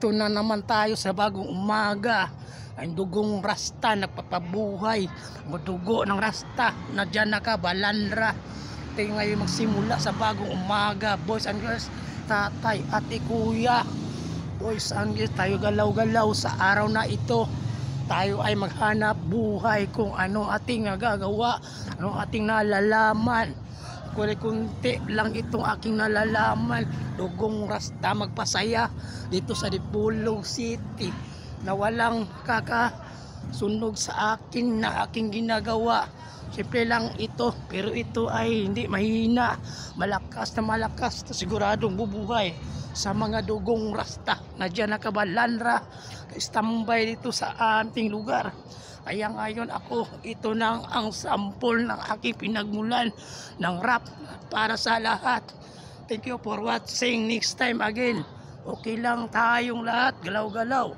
Ito na naman tayo sa bagong umaga. Ang dugong rasta nagpapabuhay. Dugo ng rasta na dyan nakabalandra. Tayo ngayon magsimula sa bagong umaga. Boys and girls, tatay, ate, kuya. Boys and girls, tayo galaw-galaw sa araw na ito. Tayo ay maghanap buhay kung ano ating nagagawa, ano ating nalalaman. Kunti lang itong aking nalalaman. Dugong rasta magpasaya dito sa Dipolog City na walang kakasunog sa akin na aking ginagawa. Simple lang ito, pero ito ay hindi mahina, malakas na malakas, siguradong bubuhay sa mga dugong rasta na dyan nakabalandra, istambay dito sa ating lugar. Kaya ngayon ako, ito nang ang sample ng aking pinagmulan ng rap para sa lahat. Thank you for watching. Next time again, okay lang tayong lahat, galaw-galaw.